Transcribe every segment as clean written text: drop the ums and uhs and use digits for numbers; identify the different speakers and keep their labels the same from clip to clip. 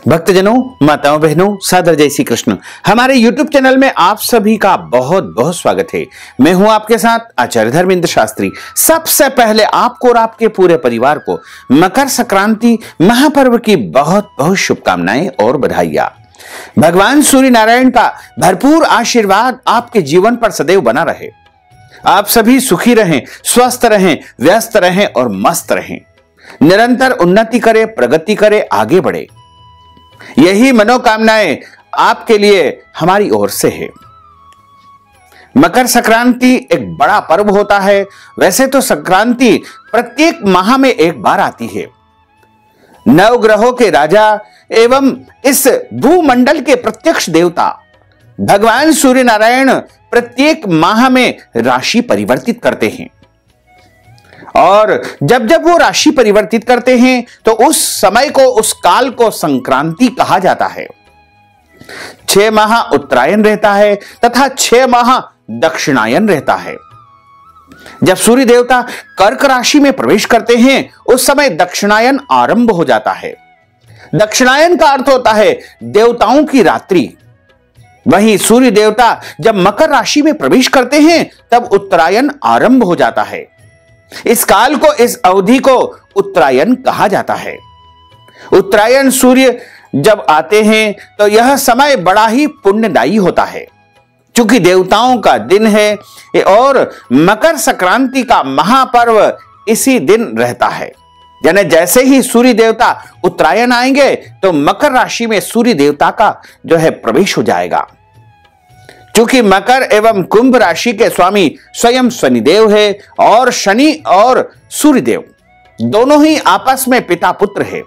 Speaker 1: भक्तजनों, माताओं, बहनों, सादर जय श्री कृष्ण। हमारे YouTube चैनल में आप सभी का बहुत बहुत स्वागत है। मैं हूं आपके साथ आचार्य धर्मेंद्र शास्त्री। सबसे पहले आपको और आपके पूरे परिवार को मकर संक्रांति महापर्व की बहुत बहुत शुभकामनाएं और बधाइयां। भगवान सूर्य नारायण का भरपूर आशीर्वाद आपके जीवन पर सदैव बना रहे। आप सभी सुखी रहें, स्वस्थ रहें, व्यस्त रहें और मस्त रहें। निरंतर उन्नति करें, प्रगति करें, आगे बढ़े, यही मनोकामनाएं आपके लिए हमारी ओर से है। मकर संक्रांति एक बड़ा पर्व होता है। वैसे तो संक्रांति प्रत्येक माह में एक बार आती है। नवग्रहों के राजा एवं इस भूमंडल के प्रत्यक्ष देवता भगवान सूर्य नारायण प्रत्येक माह में राशि परिवर्तित करते हैं और जब जब वो राशि परिवर्तित करते हैं तो उस समय को, उस काल को संक्रांति कहा जाता है। 6 माह उत्तरायण रहता है तथा 6 माह दक्षिणायन रहता है। जब सूर्य देवता कर्क राशि में प्रवेश करते हैं उस समय दक्षिणायन आरंभ हो जाता है। दक्षिणायन का अर्थ होता है देवताओं की रात्रि। वहीं सूर्य देवता जब मकर राशि में प्रवेश करते हैं तब उत्तरायण आरंभ हो जाता है। इस काल को, इस अवधि को उत्तरायण कहा जाता है। उत्तरायण सूर्य जब आते हैं तो यह समय बड़ा ही पुण्यदायी होता है, क्योंकि देवताओं का दिन है और मकर संक्रांति का महापर्व इसी दिन रहता है। यानी जैसे ही सूर्य देवता उत्तरायण आएंगे तो मकर राशि में सूर्य देवता का जो है प्रवेश हो जाएगा। क्योंकि मकर एवं कुंभ राशि के स्वामी स्वयं शनिदेव है और शनि और सूर्यदेव दोनों ही आपस में पिता पुत्र है।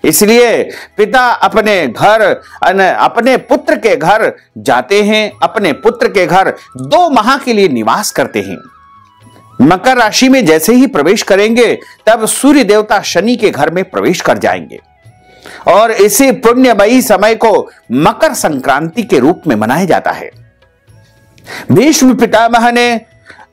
Speaker 1: इसलिए पिता अपने घर, अपने पुत्र के घर जाते हैं, अपने पुत्र के घर 2 माह के लिए निवास करते हैं। मकर राशि में जैसे ही प्रवेश करेंगे तब सूर्य देवता शनि के घर में प्रवेश कर जाएंगे और इसी पुण्यमयी समय को मकर संक्रांति के रूप में मनाया जाता है। भीष्म पितामह ने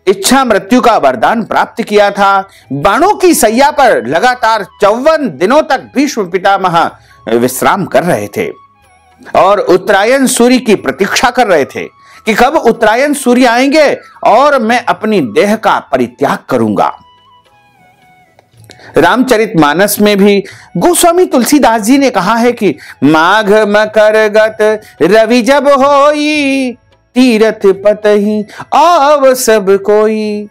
Speaker 1: इच्छा मृत्यु का वरदान प्राप्त किया था। बाणों की सैया पर लगातार 54 दिनों तक भीष्म पितामह विश्राम कर रहे थे और उत्तरायण सूर्य की प्रतीक्षा कर रहे थे कि कब उत्तरायण सूर्य आएंगे और मैं अपनी देह का परित्याग करूंगा। रामचरितमानस में भी गोस्वामी तुलसीदास जी ने कहा है कि माघ मकर गत रवि जब होई, तीरथ पतहि आव सब कोई।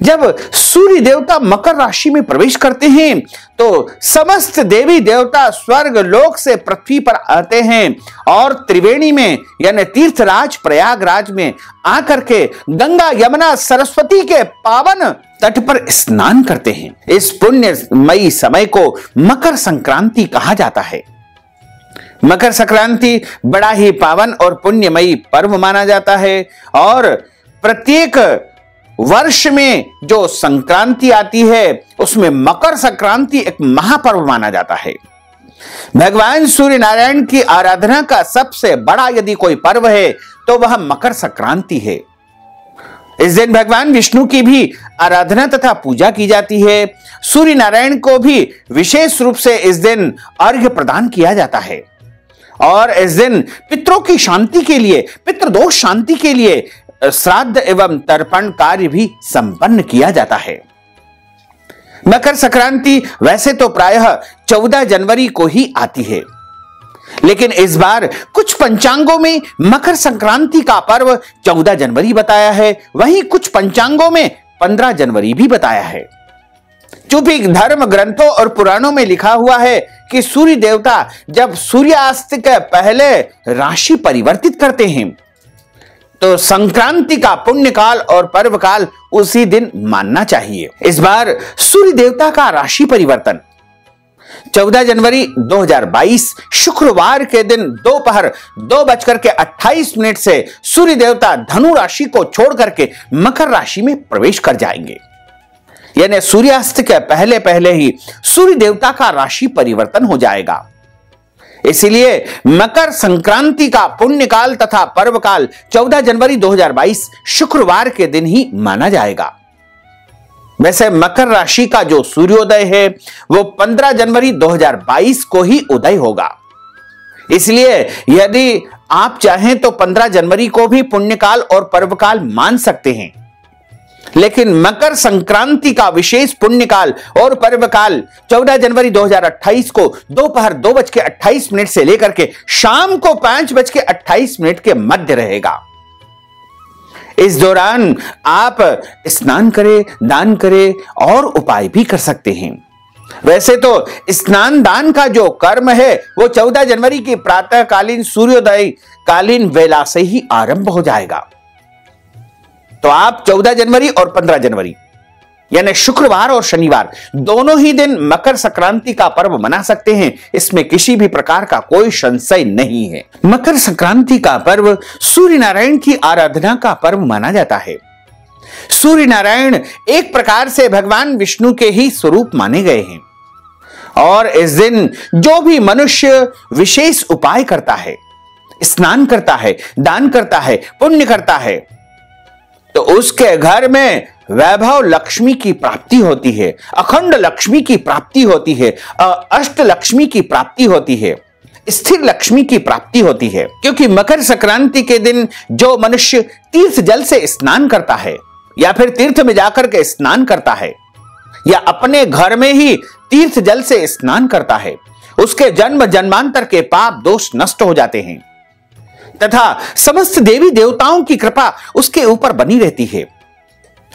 Speaker 1: जब सूर्य देवता मकर राशि में प्रवेश करते हैं तो समस्त देवी देवता स्वर्ग लोक से पृथ्वी पर आते हैं और त्रिवेणी में यानी तीर्थराज प्रयागराज में आकर के गंगा यमुना सरस्वती के पावन तट पर स्नान करते हैं। इस पुण्यमयी समय को मकर संक्रांति कहा जाता है। मकर संक्रांति बड़ा ही पावन और पुण्यमयी पर्व माना जाता है और प्रत्येक वर्ष में जो संक्रांति आती है उसमें मकर संक्रांति एक महापर्व माना जाता है। भगवान सूर्य नारायण की आराधना का सबसे बड़ा यदि कोई पर्व है तो वह मकर संक्रांति है। इस दिन भगवान विष्णु की भी आराधना तथा पूजा की जाती है। सूर्य नारायण को भी विशेष रूप से इस दिन अर्घ्य प्रदान किया जाता है और इस दिन पितरों की शांति के लिए, पितृदोष शांति के लिए श्राद्ध एवं तर्पण कार्य भी संपन्न किया जाता है। मकर संक्रांति वैसे तो प्रायः 14 जनवरी को ही आती है, लेकिन इस बार कुछ पंचांगों में मकर संक्रांति का पर्व 14 जनवरी बताया है, वहीं कुछ पंचांगों में 15 जनवरी भी बताया है। चूंकि धर्म ग्रंथों और पुराणों में लिखा हुआ है कि सूर्य देवता जब सूर्यास्त के पहले राशि परिवर्तित करते हैं तो संक्रांति का पुण्य काल और पर्व काल उसी दिन मानना चाहिए। इस बार सूर्य देवता का राशि परिवर्तन 14 जनवरी 2022 शुक्रवार के दिन दोपहर 2:28 से सूर्य देवता धनु राशि को छोड़ करके मकर राशि में प्रवेश कर जाएंगे। यानी सूर्यास्त के पहले पहले ही सूर्य देवता का राशि परिवर्तन हो जाएगा। इसलिए मकर संक्रांति का पुण्य काल तथा पर्व काल 14 जनवरी 2022 शुक्रवार के दिन ही माना जाएगा। वैसे मकर राशि का जो सूर्योदय है वो 15 जनवरी 2022 को ही उदय होगा। इसलिए यदि आप चाहें तो 15 जनवरी को भी पुण्यकाल और पर्वकाल मान सकते हैं, लेकिन मकर संक्रांति का विशेष पुण्यकाल और पर्वकाल 14 जनवरी 2028 को दोपहर 2:28 से लेकर के शाम को 5:28 के मध्य रहेगा। इस दौरान आप स्नान करें, दान करें और उपाय भी कर सकते हैं। वैसे तो स्नान दान का जो कर्म है वो 14 जनवरी की प्रातःकालीन सूर्योदय कालीन वेला से ही आरंभ हो जाएगा। तो आप 14 जनवरी और 15 जनवरी यानी शुक्रवार और शनिवार दोनों ही दिन मकर संक्रांति का पर्व मना सकते हैं, इसमें किसी भी प्रकार का कोई संशय नहीं है। मकर संक्रांति का पर्व सूर्य नारायण की आराधना का पर्व माना जाता है। सूर्य नारायण एक प्रकार से भगवान विष्णु के ही स्वरूप माने गए हैं और इस दिन जो भी मनुष्य विशेष उपाय करता है, स्नान करता है, दान करता है, पुण्य करता है, तो उसके घर में वैभव लक्ष्मी की प्राप्ति होती है, अखंड लक्ष्मी की प्राप्ति होती है, अष्ट लक्ष्मी की प्राप्ति होती है, स्थिर लक्ष्मी की प्राप्ति होती है। क्योंकि मकर संक्रांति के दिन जो मनुष्य तीर्थ जल से स्नान करता है या फिर तीर्थ में जाकर के स्नान करता है या अपने घर में ही तीर्थ जल से स्नान करता है, उसके जन्म जन्मांतर के पाप दोष नष्ट हो जाते हैं तथा समस्त देवी देवताओं की कृपा उसके ऊपर बनी रहती है।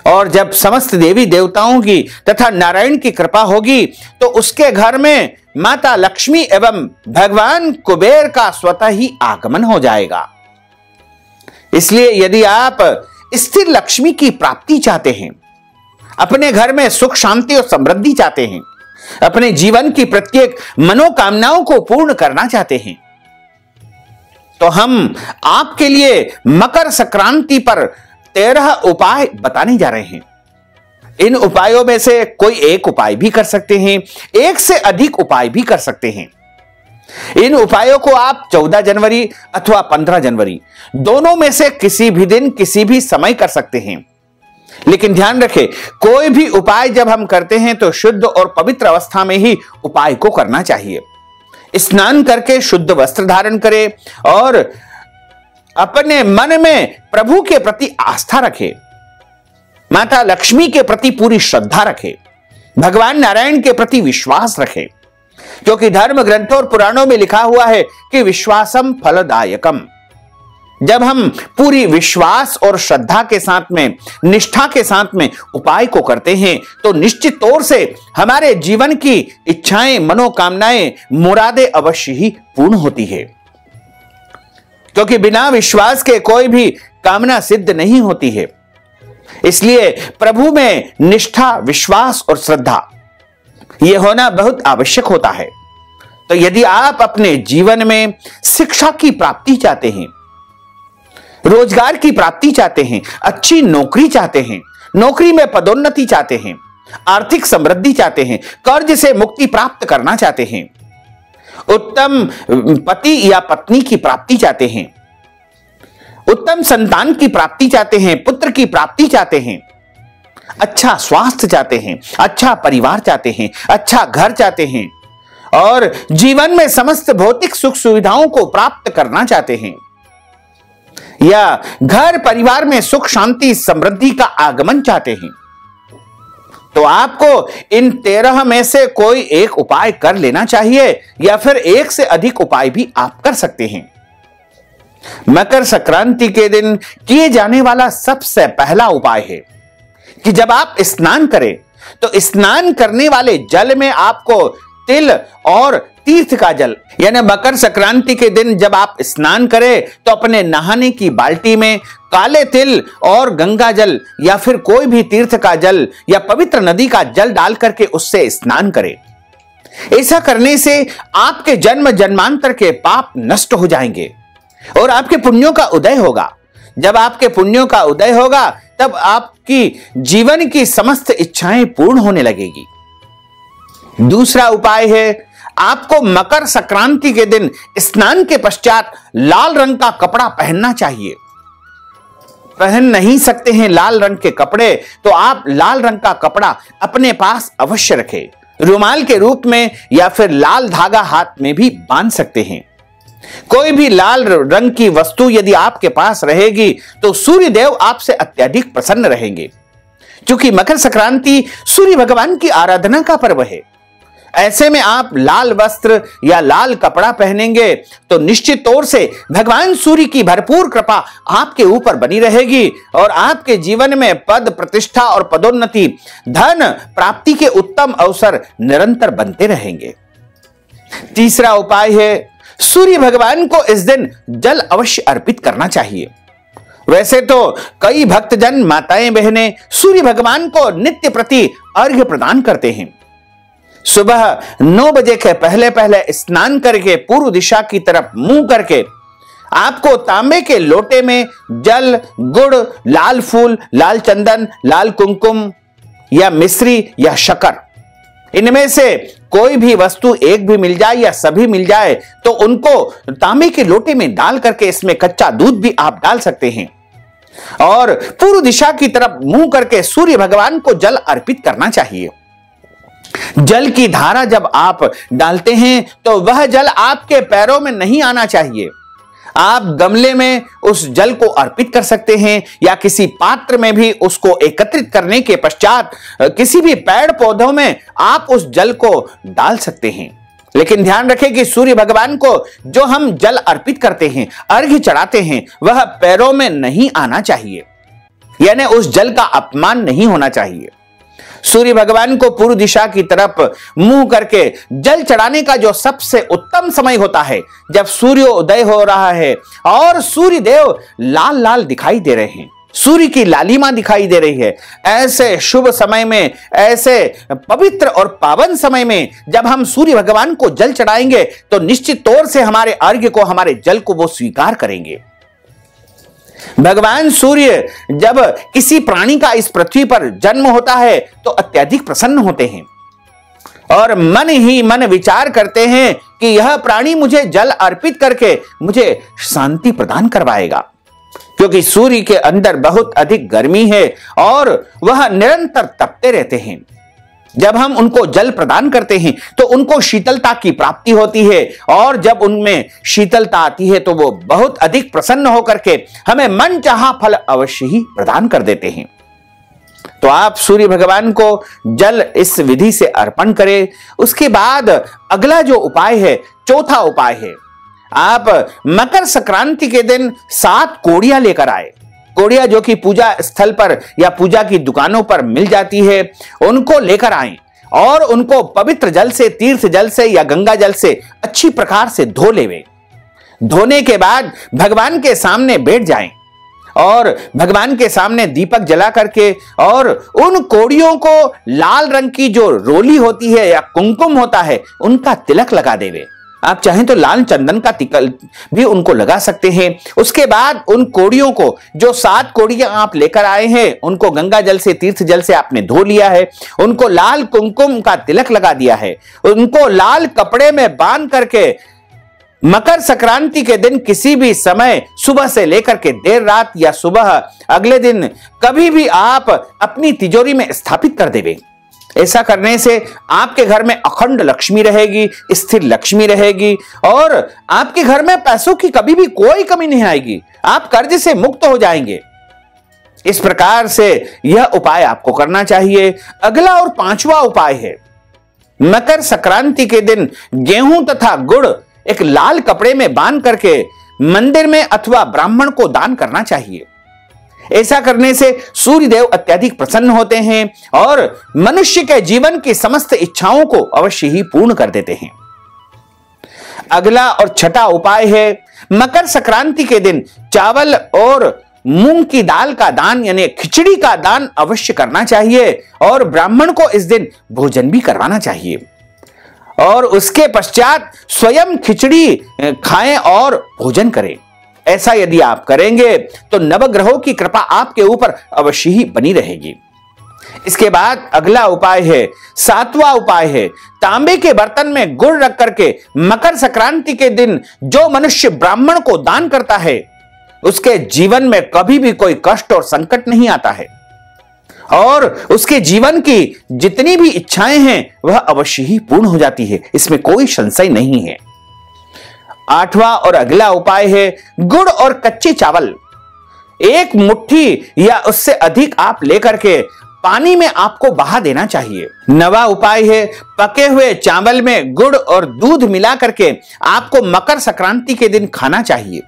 Speaker 1: और जब समस्त देवी देवताओं की तथा नारायण की कृपा होगी तो उसके घर में माता लक्ष्मी एवं भगवान कुबेर का स्वतः ही आगमन हो जाएगा। इसलिए यदि आप स्थिर लक्ष्मी की प्राप्ति चाहते हैं, अपने घर में सुख शांति और समृद्धि चाहते हैं, अपने जीवन की प्रत्येक मनोकामनाओं को पूर्ण करना चाहते हैं, तो हम आपके लिए मकर संक्रांति पर 13 उपाय बताने जा रहे हैं। इन उपायों में से कोई एक उपाय भी कर सकते हैं, एक से अधिक उपाय भी कर सकते हैं। इन उपायों को आप 14 जनवरी अथवा 15 जनवरी दोनों में से किसी भी दिन किसी भी समय कर सकते हैं। लेकिन ध्यान रखें, कोई भी उपाय जब हम करते हैं तो शुद्ध और पवित्र अवस्था में ही उपाय को करना चाहिए। स्नान करके शुद्ध वस्त्र धारण करें और अपने मन में प्रभु के प्रति आस्था रखें, माता लक्ष्मी के प्रति पूरी श्रद्धा रखें, भगवान नारायण के प्रति विश्वास रखें, क्योंकि धर्म ग्रंथों और पुराणों में लिखा हुआ है कि विश्वासम फलदायकम। जब हम पूरी विश्वास और श्रद्धा के साथ में, निष्ठा के साथ में उपाय को करते हैं तो निश्चित तौर से हमारे जीवन की इच्छाएं, मनोकामनाएं, मुरादें अवश्य ही पूर्ण होती है। क्योंकि बिना विश्वास के कोई भी कामना सिद्ध नहीं होती है। इसलिए प्रभु में निष्ठा, विश्वास और श्रद्धा यह होना बहुत आवश्यक होता है। तो यदि आप अपने जीवन में शिक्षा की प्राप्ति चाहते हैं, रोजगार की प्राप्ति चाहते हैं, अच्छी नौकरी चाहते हैं, नौकरी में पदोन्नति चाहते हैं, आर्थिक समृद्धि चाहते हैं, कर्ज से मुक्ति प्राप्त करना चाहते हैं, उत्तम पति या पत्नी की प्राप्ति चाहते हैं, उत्तम संतान की प्राप्ति चाहते हैं, पुत्र की प्राप्ति चाहते हैं, अच्छा स्वास्थ्य चाहते हैं, अच्छा परिवार चाहते हैं, अच्छा घर चाहते हैं और जीवन में समस्त भौतिक सुख सुविधाओं को प्राप्त करना चाहते हैं या घर परिवार में सुख शांति समृद्धि का आगमन चाहते हैं, तो आपको इन 13 में से कोई एक उपाय कर लेना चाहिए या फिर एक से अधिक उपाय भी आप कर सकते हैं। मकर संक्रांति के दिन किए जाने वाला सबसे पहला उपाय है कि जब आप स्नान करें तो स्नान करने वाले जल में आपको तिल और तीर्थ का जल, यानी मकर संक्रांति के दिन जब आप स्नान करें तो अपने नहाने की बाल्टी में काले तिल और गंगा जल या फिर कोई भी तीर्थ का जल या पवित्र नदी का जल डाल करके उससे स्नान करें। ऐसा करने से आपके जन्म जन्मांतर के पाप नष्ट हो जाएंगे और आपके पुण्यों का उदय होगा। जब आपके पुण्यों का उदय होगा तब आपकी जीवन की समस्त इच्छाएं पूर्ण होने लगेगी। दूसरा उपाय है, आपको मकर संक्रांति के दिन स्नान के पश्चात लाल रंग का कपड़ा पहनना चाहिए। पहन नहीं सकते हैं लाल रंग के कपड़े, तो आप लाल रंग का कपड़ा अपने पास अवश्य रखें, रुमाल के रूप में या फिर लाल धागा हाथ में भी बांध सकते हैं। कोई भी लाल रंग की वस्तु यदि आपके पास रहेगी तो सूर्य देव आपसे अत्यधिक प्रसन्न रहेंगे। क्योंकि मकर संक्रांति सूर्य भगवान की आराधना का पर्व है, ऐसे में आप लाल वस्त्र या लाल कपड़ा पहनेंगे तो निश्चित तौर से भगवान सूर्य की भरपूर कृपा आपके ऊपर बनी रहेगी और आपके जीवन में पद प्रतिष्ठा और पदोन्नति, धन प्राप्ति के उत्तम अवसर निरंतर बनते रहेंगे। तीसरा उपाय है, सूर्य भगवान को इस दिन जल अवश्य अर्पित करना चाहिए। वैसे तो कई भक्तजन माताएं बहनें सूर्य भगवान को नित्य प्रति अर्घ्य प्रदान करते हैं। सुबह 9 बजे के पहले पहले स्नान करके पूर्व दिशा की तरफ मुंह करके आपको तांबे के लोटे में जल, गुड़, लाल फूल, लाल चंदन, लाल कुमकुम या मिश्री या शक्कर, इनमें से कोई भी वस्तु एक भी मिल जाए या सभी मिल जाए तो उनको तांबे के लोटे में डाल करके इसमें कच्चा दूध भी आप डाल सकते हैं और पूर्व दिशा की तरफ मुंह करके सूर्य भगवान को जल अर्पित करना चाहिए। जल की धारा जब आप डालते हैं तो वह जल आपके पैरों में नहीं आना चाहिए। आप गमले में उस जल को अर्पित कर सकते हैं या किसी पात्र में भी उसको एकत्रित करने के पश्चात किसी भी पेड़ पौधों में आप उस जल को डाल सकते हैं। लेकिन ध्यान रखें कि सूर्य भगवान को जो हम जल अर्पित करते हैं, अर्घ्य चढ़ाते हैं, वह पैरों में नहीं आना चाहिए, यानी उस जल का अपमान नहीं होना चाहिए। सूर्य भगवान को पूर्व दिशा की तरफ मुंह करके जल चढ़ाने का जो सबसे उत्तम समय होता है, जब सूर्योदय हो रहा है और सूर्य देव लाल लाल दिखाई दे रहे हैं, सूर्य की लालिमा दिखाई दे रही है, ऐसे शुभ समय में, ऐसे पवित्र और पावन समय में जब हम सूर्य भगवान को जल चढ़ाएंगे तो निश्चित तौर से हमारे अर्घ्य को, हमारे जल को वो स्वीकार करेंगे। भगवान सूर्य जब किसी प्राणी का इस पृथ्वी पर जन्म होता है तो अत्यधिक प्रसन्न होते हैं और मन ही मन विचार करते हैं कि यह प्राणी मुझे जल अर्पित करके मुझे शांति प्रदान करवाएगा, क्योंकि सूर्य के अंदर बहुत अधिक गर्मी है और वह निरंतर तपते रहते हैं। जब हम उनको जल प्रदान करते हैं तो उनको शीतलता की प्राप्ति होती है और जब उनमें शीतलता आती है तो वो बहुत अधिक प्रसन्न होकर के हमें मनचाहा फल अवश्य ही प्रदान कर देते हैं। तो आप सूर्य भगवान को जल इस विधि से अर्पण करें। उसके बाद अगला जो उपाय है, चौथा उपाय है, आप मकर संक्रांति के दिन 7 कोड़ियां लेकर आए। कोड़ियां जो कि पूजा स्थल पर या पूजा की दुकानों पर मिल जाती है, उनको लेकर आएं और उनको पवित्र जल से, तीर्थ जल से या गंगा जल से अच्छी प्रकार से धो लेवें। धोने के बाद भगवान के सामने बैठ जाएं और भगवान के सामने दीपक जला करके और उन कोड़ियों को लाल रंग की जो रोली होती है या कुमकुम होता है उनका तिलक लगा देवे। आप चाहें तो लाल चंदन का तिलक भी उनको लगा सकते हैं। उसके बाद उन कोड़ियों को, जो 7 कोड़ियां आप लेकर आए हैं, उनको गंगा जल से, तीर्थ जल से आपने धो लिया है, उनको लाल कुमकुम का तिलक लगा दिया है, उनको लाल कपड़े में बांध करके मकर संक्रांति के दिन किसी भी समय सुबह से लेकर के देर रात या सुबह अगले दिन कभी भी आप अपनी तिजोरी में स्थापित कर देवे। ऐसा करने से आपके घर में अखंड लक्ष्मी रहेगी, स्थिर लक्ष्मी रहेगी और आपके घर में पैसों की कभी भी कोई कमी नहीं आएगी। आप कर्ज से मुक्त हो जाएंगे। इस प्रकार से यह उपाय आपको करना चाहिए। अगला और 5वां उपाय है, मकर संक्रांति के दिन गेहूं तथा गुड़ एक लाल कपड़े में बांध करके मंदिर में अथवा ब्राह्मण को दान करना चाहिए। ऐसा करने से सूर्य देव अत्यधिक प्रसन्न होते हैं और मनुष्य के जीवन की समस्त इच्छाओं को अवश्य ही पूर्ण कर देते हैं। अगला और 6वां उपाय है, मकर संक्रांति के दिन चावल और मूंग की दाल का दान यानी खिचड़ी का दान अवश्य करना चाहिए और ब्राह्मण को इस दिन भोजन भी करवाना चाहिए और उसके पश्चात स्वयं खिचड़ी खाएं और भोजन करें। ऐसा यदि आप करेंगे तो नवग्रहों की कृपा आपके ऊपर अवश्य ही बनी रहेगी। इसके बाद अगला उपाय है, 7वां उपाय है, तांबे के बर्तन में गुड़ रख करके मकर संक्रांति के दिन जो मनुष्य ब्राह्मण को दान करता है उसके जीवन में कभी भी कोई कष्ट और संकट नहीं आता है और उसके जीवन की जितनी भी इच्छाएं हैं वह अवश्य ही पूर्ण हो जाती है, इसमें कोई संशय नहीं है। 8वां और अगला उपाय है गुड़ और कच्चे चावल। एक मुट्ठी या उससे अधिक आप लेकर के पानी में आपको बहा देना चाहिए। 9वां उपाय है पके हुए चावल में गुड़ और दूध मिला करके आपको मकर संक्रांति के दिन खाना चाहिए।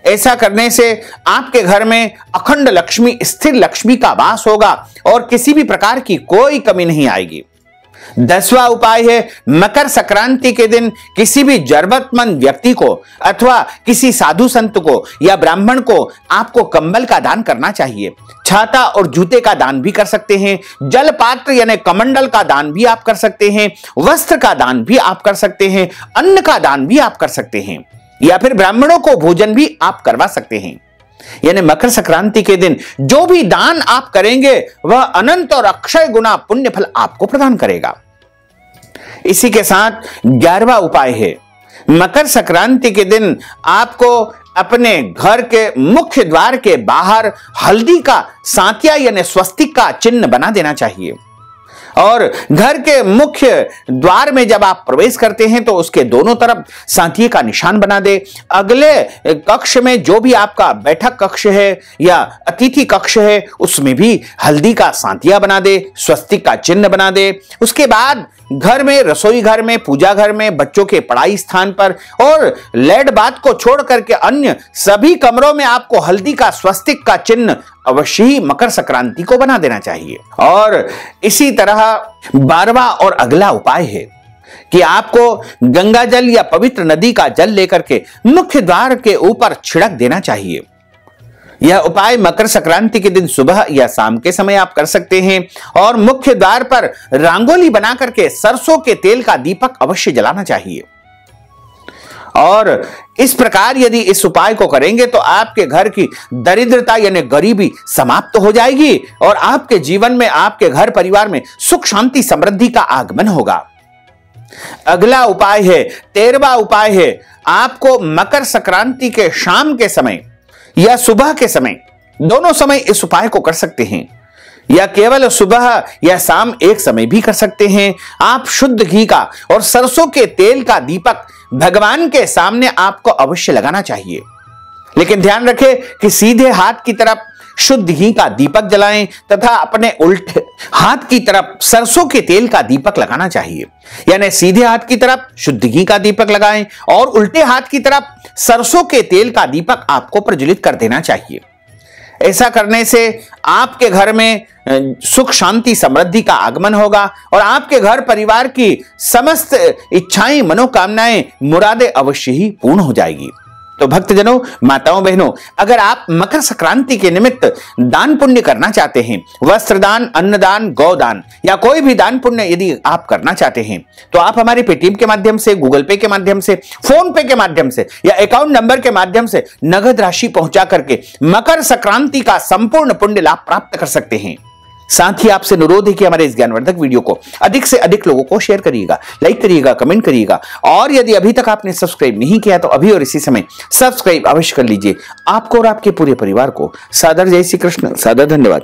Speaker 1: ऐसा करने से आपके घर में अखंड लक्ष्मी, स्थिर लक्ष्मी का वास होगा और किसी भी प्रकार की कोई कमी नहीं आएगी। 10वां उपाय है मकर संक्रांति के दिन किसी भी जरूरतमंद व्यक्ति को अथवा किसी साधु संत को या ब्राह्मण को आपको कंबल का दान करना चाहिए। छाता और जूते का दान भी कर सकते हैं। जल पात्र यानी कमंडल का दान भी आप कर सकते हैं। वस्त्र का दान भी आप कर सकते हैं। अन्न का दान भी आप कर सकते हैं या फिर ब्राह्मणों को भोजन भी आप करवा सकते हैं। यानी मकर संक्रांति के दिन जो भी दान आप करेंगे वह अनंत और अक्षय गुना पुण्य फल आपको प्रदान करेगा। इसी के साथ 11वां उपाय है मकर संक्रांति के दिन आपको अपने घर के मुख्य द्वार के बाहर हल्दी का सांतिया यानी स्वस्तिक का चिन्ह बना देना चाहिए और घर के मुख्य द्वार में जब आप प्रवेश करते हैं तो उसके दोनों तरफ सांतिये का निशान बना दे। अगले कक्ष में जो भी आपका बैठक कक्ष है या अतिथि कक्ष है उसमें भी हल्दी का सांतिया बना दे, स्वस्तिक का चिन्ह बना दे। उसके बाद घर में, रसोई घर में, पूजा घर में, बच्चों के पढ़ाई स्थान पर और लेड बाथ को छोड़ करके अन्य सभी कमरों में आपको हल्दी का स्वस्तिक का चिन्ह अवश्य ही मकर संक्रांति को बना देना चाहिए। और इसी तरह 12वां और अगला उपाय है कि आपको गंगा जल या पवित्र नदी का जल लेकर के मुख्य द्वार के ऊपर छिड़क देना चाहिए। यह उपाय मकर संक्रांति के दिन सुबह या शाम के समय आप कर सकते हैं और मुख्य द्वार पर रंगोली बना करके सरसों के तेल का दीपक अवश्य जलाना चाहिए। और इस प्रकार यदि इस उपाय को करेंगे तो आपके घर की दरिद्रता यानी गरीबी समाप्त हो जाएगी और आपके जीवन में, आपके घर परिवार में सुख शांति समृद्धि का आगमन होगा। अगला उपाय है 13वां उपाय है आपको मकर संक्रांति के शाम के समय या सुबह के समय, दोनों समय इस उपाय को कर सकते हैं या केवल सुबह या शाम एक समय भी कर सकते हैं। आप शुद्ध घी का और सरसों के तेल का दीपक भगवान के सामने आपको अवश्य लगाना चाहिए, लेकिन ध्यान रखें कि सीधे हाथ की तरफ शुद्ध घी का दीपक जलाएं तथा अपने उल्टे हाथ की तरफ सरसों के तेल का दीपक लगाना चाहिए। यानी सीधे हाथ की तरफ शुद्ध घी का दीपक लगाएं और उल्टे हाथ की तरफ सरसों के तेल का दीपक आपको प्रज्वलित कर देना चाहिए। ऐसा करने से आपके घर में सुख शांति समृद्धि का आगमन होगा और आपके घर परिवार की समस्त इच्छाएं, मनोकामनाएं, मुरादें अवश्य ही पूर्ण हो जाएगी। तो भक्तजनों, माताओं, बहनों, अगर आप मकर संक्रांति के निमित्त दान पुण्य करना चाहते हैं, वस्त्र दान, अन्नदान, गौदान या कोई भी दान पुण्य यदि आप करना चाहते हैं तो आप हमारे पेटीएम के माध्यम से, गूगल पे के माध्यम से, फोन पे के माध्यम से या अकाउंट नंबर के माध्यम से नगद राशि पहुंचा करके मकर संक्रांति का संपूर्ण पुण्य लाभ प्राप्त कर सकते हैं। साथ ही आपसे अनुरोध है कि हमारे इस ज्ञानवर्धक वीडियो को अधिक से अधिक लोगों को शेयर करिएगा, लाइक करिएगा, कमेंट करिएगा और यदि अभी तक आपने सब्सक्राइब नहीं किया तो अभी और इसी समय सब्सक्राइब अवश्य कर लीजिए। आपको और आपके पूरे परिवार को सादर जय श्री कृष्ण, सादर धन्यवाद।